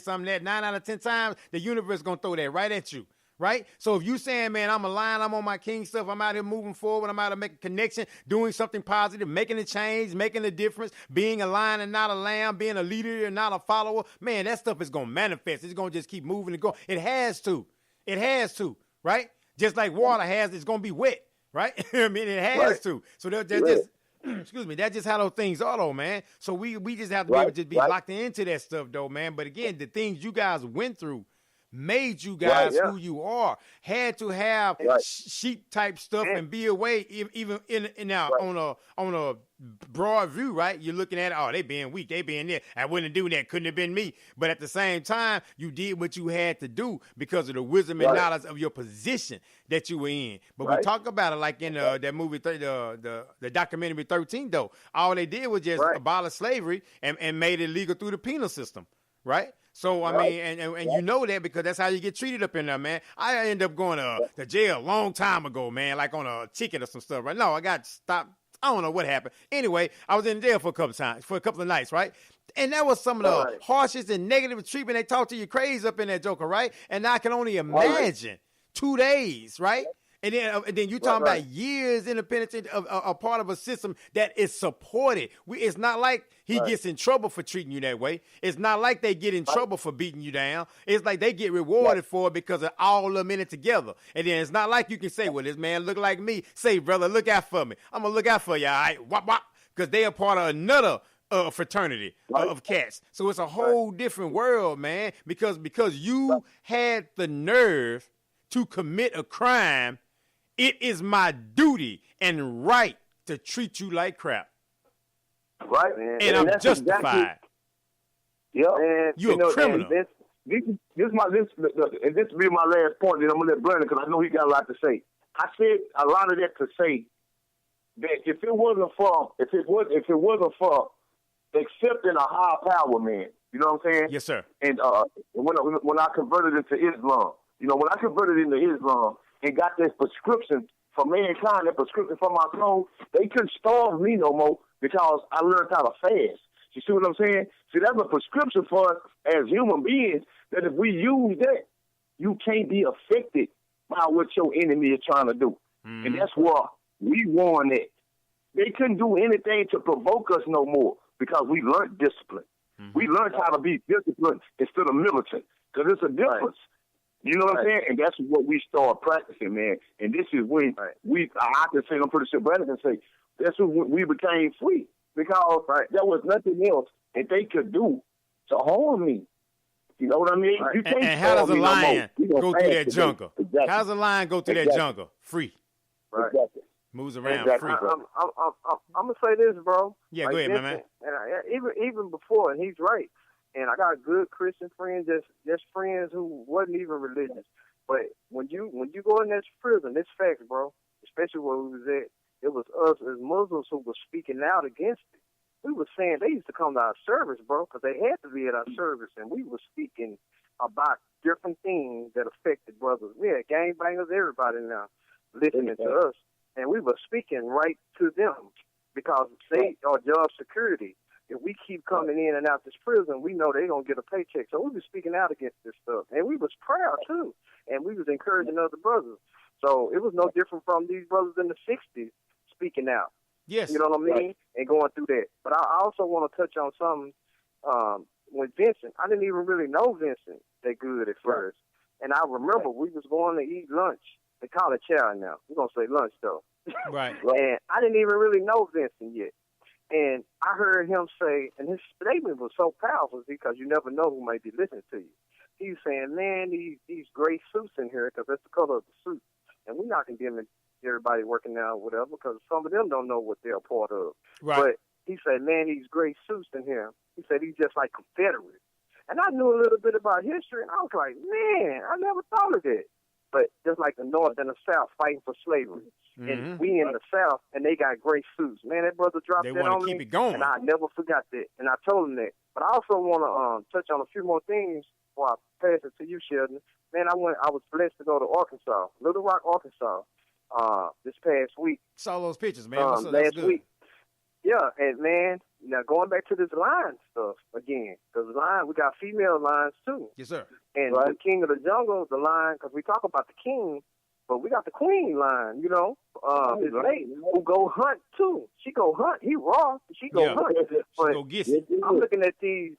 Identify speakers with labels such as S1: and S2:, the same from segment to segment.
S1: something that 9 out of 10 times, the universe going to throw that right at you. Right? So if you saying, man, I'm aligned, I'm on my king stuff, I'm out here moving forward, I'm out here making a connection, doing something positive, making a change, making a difference, being a lion and not a lamb, being a leader and not a follower, man, that stuff is going to manifest. It's going to just keep moving and going. It has to. It has to. Right? Just like water has, it's going to be wet. Right? I mean, it has to. So they're just, excuse me, that's just how those things are, though, man. So we just have to be able to just be locked into that stuff, though, man. But again, the things you guys went through made you guys who you are. Had to have sheep type stuff and be away, even in now on a broad view, right? You're looking at, oh, they being weak, they being there. I wouldn't do that. Couldn't have been me. But at the same time, you did what you had to do because of the wisdom and knowledge of your position that you were in. But we talk about it like in that movie, the documentary 13, though. All they did was just abolish slavery and made it legal through the penal system, right? So, I mean, and you know that because that's how you get treated up in there, man. I ended up going to jail a long time ago, man, like on a ticket or some stuff, right? No, I got stopped. I don't know what happened. Anyway, I was in jail for a couple of nights, right? And that was some of the harshest and negative treatment. They talk to you crazy up in that joker, right? And I can only imagine 2 days, right? And then you talking about years in the penitentiary of a part of a system that is supported. It's not like he gets in trouble for treating you that way. It's not like they get in trouble for beating you down. It's like they get rewarded for it because of all of them in it together. And then it's not like you can say, well, this man look like me. Say, brother, look out for me. I'm going to look out for you, all right? Wop, wop. Because they are part of another fraternity of cats. So it's a whole different world, man, because you had the nerve to commit a crime. It is my duty and right to treat you like crap.
S2: Right, man.
S1: And I'm justified.
S2: And
S1: you're a criminal.
S2: This will be my last point, then I'm gonna let Brandon, because I know he got a lot to say. I said a lot of that to say that if it wasn't for accepting a higher power, man, you know what I'm saying?
S1: Yes, sir.
S2: And when I converted into Islam, when I converted into Islam and got this prescription for mankind, that prescription for my soul, they couldn't starve me no more because I learned how to fast. You see what I'm saying? See, that's a prescription for us as human beings, that if we use that, you can't be affected by what your enemy is trying to do. Mm-hmm. And that's why we won it. They couldn't do anything to provoke us no more because we learned discipline. Mm-hmm. We learned how to be disciplined instead of militant, because it's a difference. You know what I'm saying? And that's what we started practicing, man. And this is when I can say, I'm pretty sure Brandon can say, that's when we became free. Because there was nothing else that they could do to harm me. You know what I mean?
S1: Right. You can't and how does a lion go through that jungle? Exactly. How does a lion go through that jungle? Free.
S2: Right. Exactly.
S1: Moves around free.
S3: I'm going to say this, bro.
S1: Yeah, go ahead,
S3: Vincent,
S1: man.
S3: And even before, and he's right. And I got good Christian friends, just friends who wasn't even religious. But when you go in that prison, it's facts, bro. Especially where we was at, it was us as Muslims who were speaking out against it. We were saying they used to come to our service, bro, because they had to be at our service, and we were speaking about different things that affected brothers. We had gangbangers, everybody now listening to us, and we were speaking right to them because they are job security. If we keep coming in and out this prison, we know they're going to get a paycheck. So we were speaking out against this stuff. And we was proud, too. And we was encouraging other brothers. So it was no different from these brothers in the 60s speaking out.
S1: Yes.
S3: You know what I mean? Right. And going through that. But I also want to touch on something with Vincent. I didn't even really know Vincent that good at first. And I remember we was going to eat lunch. They call it chow now. We're going to say lunch, though.
S1: Right.
S3: And I didn't even really know Vincent yet. And I heard him say, and his statement was so powerful because you never know who might be listening to you. He was saying, man, these gray suits in here, because that's the color of the suit. And we're not condemning everybody working now or whatever, because some of them don't know what they're a part of.
S1: Right.
S3: But he said, man, these gray suits in here. He said he's just like Confederate. And I knew a little bit about history, and I was like, man, I never thought of that. But just like the North and the South fighting for slavery. Mm-hmm. And we in the South, and they got gray suits. Man, that brother dropped that on me.
S1: They want to keep it going.
S3: And I never forgot that. And I told him that. But I also want to touch on a few more things before I pass it to you, Shelton. Man, I was blessed to go to Arkansas, Little Rock, Arkansas, this past week.
S1: Saw those pictures, man.
S3: Last week. Yeah, and man, now going back to this line stuff again, because we got female lines too.
S1: Yes, sir.
S3: And the king of the jungle, the line, because we talk about the king, but we got the queen line, you know, his lady, who go hunt too. She go hunt. He raw. She go hunt. But
S1: go get it.
S3: I'm looking at these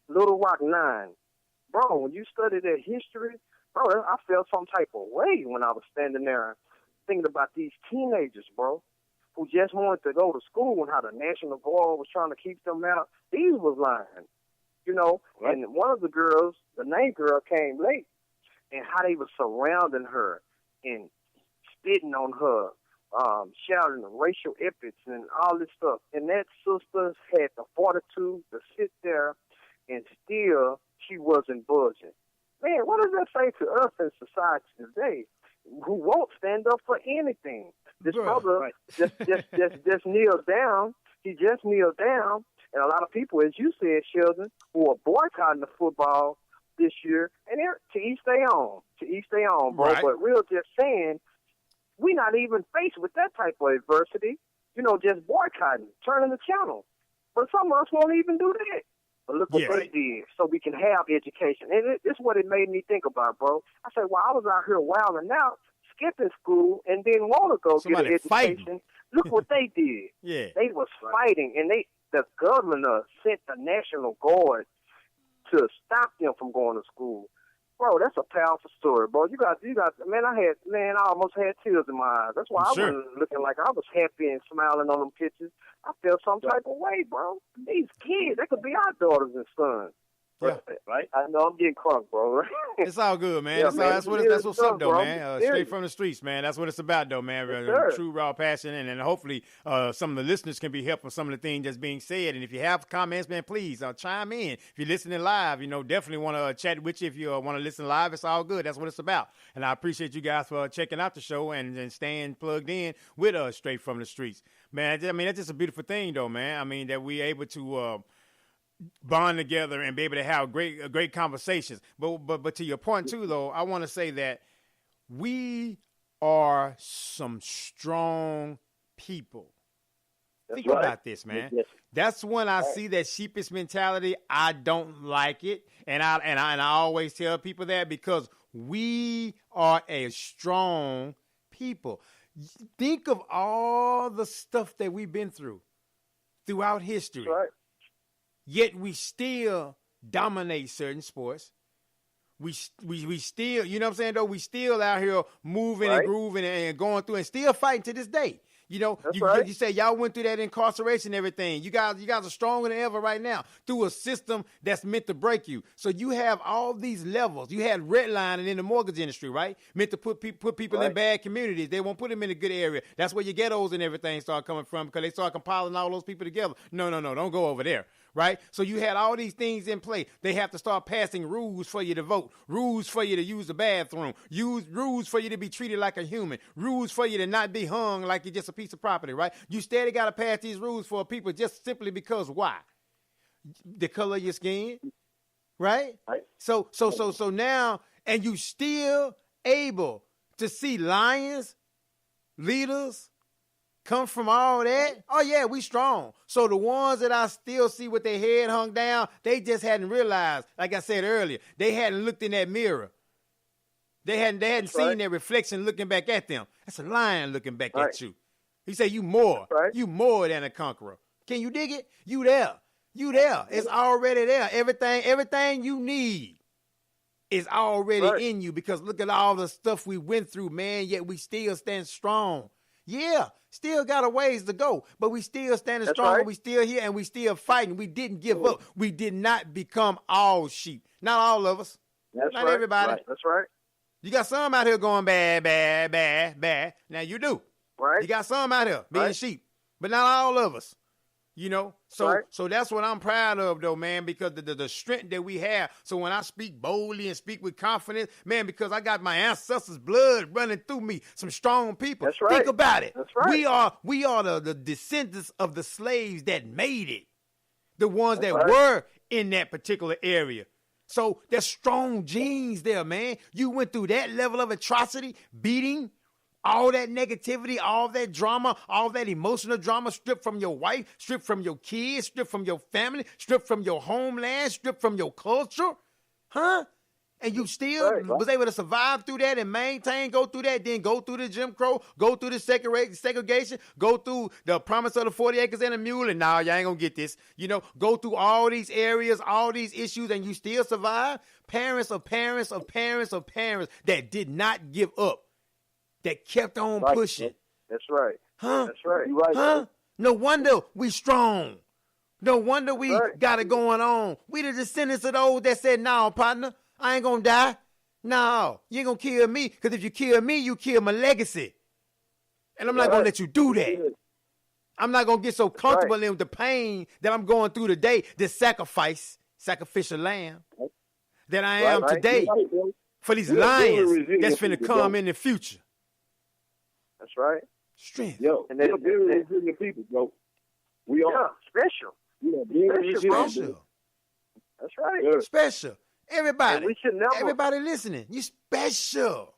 S3: Little Rock Nine. Bro, when you study their history, bro, I felt some type of way when I was standing there thinking about these teenagers, bro, who just wanted to go to school and how the National Guard was trying to keep them out. These was lying, you know. Right. And one of the girls, the name girl, came late, and how they were surrounding her and spitting on her, shouting racial epithets and all this stuff. And that sister had the fortitude to sit there and still she wasn't budging. Man, what does that say to us in society today who won't stand up for anything? This brother just kneeled down. He just kneeled down. And a lot of people, as you said, Sheldon, who are boycotting the football this year, and they're to each their own. To each their own, bro. Right. But real just saying, we're not even faced with that type of adversity. You know, just boycotting, turning the channel. But some of us won't even do that. But look what they did, so we can have education. And it's what it made me think about, bro. I said, well, I was out here wilding out, skipping school, and didn't want to go get an education. Fighting. Look what they did. They was fighting, and the governor sent the National Guard to stop them from going to school. Bro, that's a powerful story, bro. You got, man, I almost had tears in my eyes. That's why I wasn't looking like I was happy and smiling on them pictures. I felt some type of way, bro. These kids, they could be our daughters and sons.
S1: Yeah.
S3: Right? I know I'm getting crunk, bro.
S1: It's all good, man.
S3: Yeah,
S1: that's what's up, though,
S3: bro.
S1: man. Straight from the streets, man. That's what it's about, though, man. True, raw passion. And hopefully some of the listeners can be helped with some of the things that's being said. And if you have comments, man, please chime in. If you're listening live, definitely want to chat with you. If you want to listen live, it's all good. That's what it's about. And I appreciate you guys for checking out the show and staying plugged in with us straight from the streets. Man, that's just a beautiful thing, though, man. I mean, that we're able to bond together and be able to have great conversations. But to your point too, though, I want to say that we are some strong people. Think about this, man. Yes. That's when I see that sheepish mentality. I don't like it, and I always tell people that because we are a strong people. Think of all the stuff that we've been throughout history.
S3: That's right.
S1: Yet we still dominate certain sports. We still, you know what I'm saying, though? We still out here moving and grooving and going through and still fighting to this day. You say y'all went through that incarceration and everything. You guys are stronger than ever right now through a system that's meant to break you. So you have all these levels. You had redlining in the mortgage industry, right? Meant to put people in bad communities. They won't put them in a good area. That's where your ghettos and everything start coming from because they start compiling all those people together. No, don't go over there. Right? So you had all these things in play. They have to start passing rules for you to vote, rules for you to use the bathroom, rules for you to be treated like a human, rules for you to not be hung like you're just a piece of property, right? You steady got to pass these rules for people just simply because why? The color of your skin, right? So now, and you still able to see lions, leaders, come from all that? Oh, yeah, we strong. So the ones that I still see with their head hung down, they just hadn't realized, like I said earlier, they hadn't looked in that mirror. They hadn't seen their reflection looking back at them. That's a lion looking back at you. He said, you more than a conqueror. Can you dig it? You there. It's already there. Everything you need is already in you because look at all the stuff we went through, man, yet we still stand strong. Yeah, still got a ways to go, but we still standing strong. We still here and we still fighting. We didn't give up. We did not become all sheep. Not all of us. Not everybody.
S3: That's right.
S1: You got some out here going bad. Now you do.
S3: Right.
S1: You got some out here being sheep, but not all of us. So that's what I'm proud of, though, man, because the strength that we have. So when I speak boldly and speak with confidence, man, because I got my ancestors' blood running through me, some strong people.
S3: That's right.
S1: Think about it.
S3: That's right.
S1: We are the descendants of the slaves that made it, the ones that were in that particular area. So there's strong genes there, man. You went through that level of atrocity, beating, All that negativity, all that drama, all that emotional drama stripped from your wife, stripped from your kids, stripped from your family, stripped from your homeland, stripped from your culture, huh? And you still was able to survive through that and maintain, go through that, then go through the Jim Crow, go through the segregation, go through the promise of the 40 acres and a mule, and now y'all ain't gonna get this. Go through all these areas, all these issues, and you still survive. Parents of parents of parents of parents that did not give up, that kept on pushing.
S3: That's right.
S1: Huh?
S3: That's right.
S1: Huh? No wonder we strong. No wonder we got it going on. We the descendants of those that said, no, partner, I ain't gonna die. No, you ain't gonna kill me, because if you kill me, you kill my legacy. And I'm not gonna let you do that. I'm not gonna get so comfortable in the pain that I'm going through today, this sacrificial lamb that I am today for these lions that's finna come in the future.
S3: That's right.
S1: Strength.
S2: Yo, and they're very resilient people, bro. We are
S3: special.
S1: Special.
S3: That's right.
S2: Yeah.
S1: Special. Everybody.
S3: We should never.
S1: Everybody listening. You special.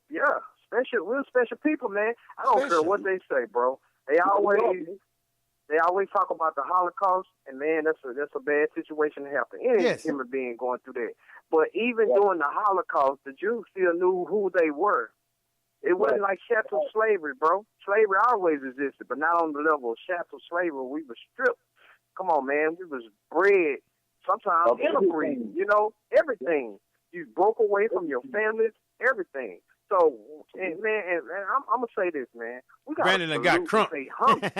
S3: Yeah, special. We're special people, man. I don't care what they say, bro. They always talk about the Holocaust, and man, that's a bad situation to happen. Any human being going through that. But even during the Holocaust, the Jews still knew who they were. It wasn't like chattel slavery, bro. Slavery always existed, but not on the level of chattel slavery. We were stripped. Come on, man. We was bred, sometimes interbreed, everything. You broke away from your families, everything. So, and I'm going to say this, man. We got to pay homage.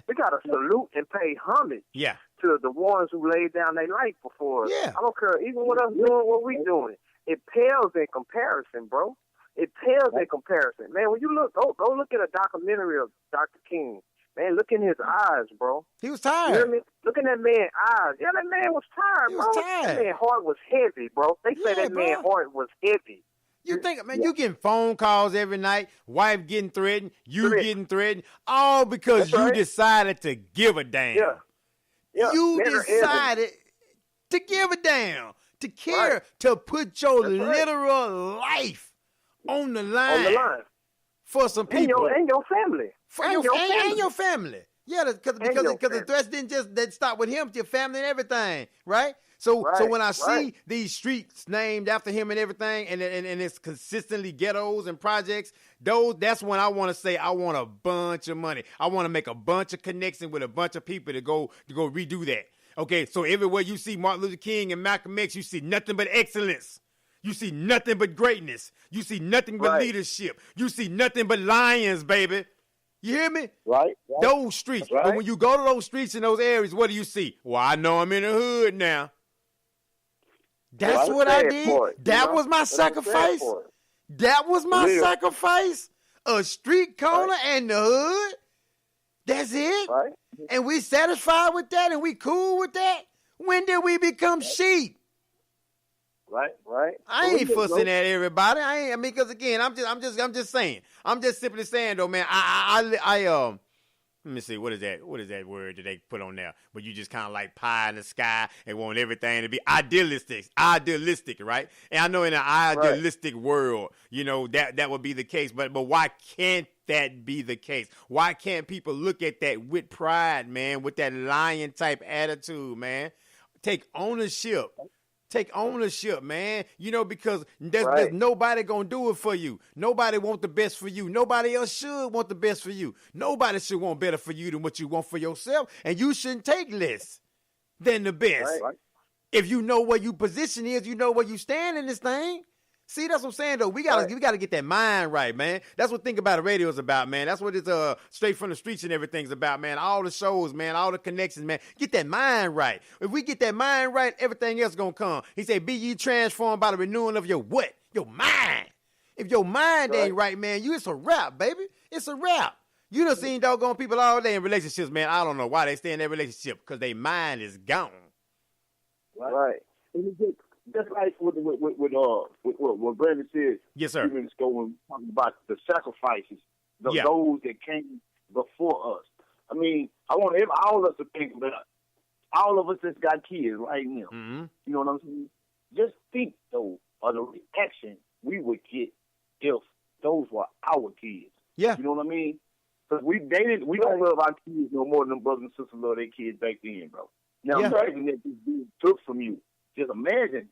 S3: We got to salute and pay homage to the ones who laid down their life before us.
S1: Yeah.
S3: I don't care. Even with us doing what we doing, it pales in comparison, bro. It pales in comparison. Man, when you go look at a documentary of Dr. King. Man, look in his eyes, bro.
S1: He was tired.
S3: You hear me? Look in that man's eyes. Yeah, that man was tired, bro. That man's heart was heavy, bro. They say that man's heart was heavy.
S1: You think, man, you getting phone calls every night, wife getting threatened, getting threatened, all because you decided to give a damn.
S3: Yeah.
S1: You decided to give a damn, to care, to put your literal life on the line for some people.
S3: And your family.
S1: And your family. Yeah, because the threats didn't just stop with him, your family and everything, right? So when I see these streets named after him and everything, and it's consistently ghettos and projects, that's when I want to say I want a bunch of money. I want to make a bunch of connections with a bunch of people to go redo that. Okay, so everywhere you see Martin Luther King and Malcolm X, you see nothing but excellence. You see nothing but greatness. You see nothing but leadership. You see nothing but lions, baby. You hear me?
S2: Right.
S1: Those streets. Right. But when you go to those streets in those areas, what do you see? Well, I know I'm in the hood now. That's what I did. That was my sacrifice. That was my sacrifice. A street corner and the hood. That's it.
S3: Right.
S1: And we satisfied with that and we cool with that. When did we become sheep?
S3: Right.
S1: I ain't fussing at everybody. Because again, I'm just saying. I'm just simply saying though, man. Let me see. What is that? What is that word that they put on there? Where you just kind of like pie in the sky and want everything to be idealistic, right? And I know in an idealistic world, that would be the case. But why can't that be the case? Why can't people look at that with pride, man, with that lion type attitude, man? Take ownership. Take ownership, man. Because there's nobody going to do it for you. Nobody want the best for you. Nobody else should want the best for you. Nobody should want better for you than what you want for yourself. And you shouldn't take less than the best. Right. If you know where your position is, you know where you stand in this thing. See, that's what I'm saying, though. We gotta get that mind right, man. That's what Think About It Radio is about, man. That's what it's Straight from the Streets and everything's about, man. All the shows, man, all the connections, man. Get that mind right. If we get that mind right, everything else gonna come. He said, be ye transformed by the renewing of your what? Your mind. If your mind ain't right, man, it's a wrap, baby. It's a wrap. You done seen doggone people all day in relationships, man. I don't know why they stay in that relationship, because their mind is gone.
S2: Right. Just like what Brandon said.
S1: Yes, sir.
S2: Even talking about the sacrifices, those that came before us. I mean, I want all of us to think about all of us that's got kids right now.
S1: Mm-hmm.
S2: You know what I'm saying? Just think, though, of the reaction we would get if those were our
S1: Yeah.
S2: You know what I mean? Because we don't love our kids no more than them brothers and sisters love their kids back then, bro. Now,
S1: Yeah.
S2: imagine that this dude took from you. Just imagine